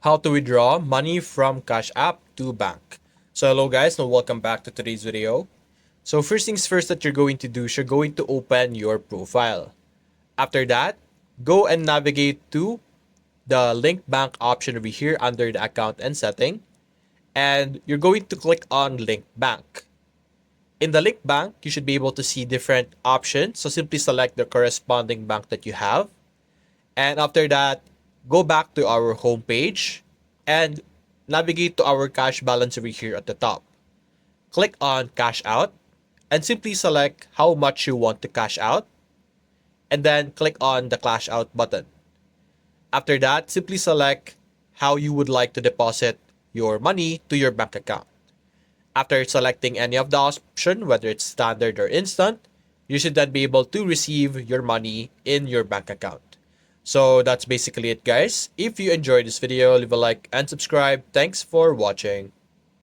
how to withdraw money from Cash App to bank. So hello guys and welcome back to today's video. So first things first that you're going to do is you're going to open your profile. After that, go and navigate to the link bank option over here under the account and setting. And you're going to click on link bank. In the link bank, you should be able to see different options. So simply select the corresponding bank that you have. And after that, go back to our home page and navigate to our cash balance over here at the top. Click on cash out and simply select how much you want to cash out and then click on the cash out button. After that, simply select how you would like to deposit your money to your bank account. After selecting any of the option, whether it's standard or instant, you should then be able to receive your money in your bank account. So that's basically it guys. If you enjoyed this video, leave a like and subscribe. Thanks for watching.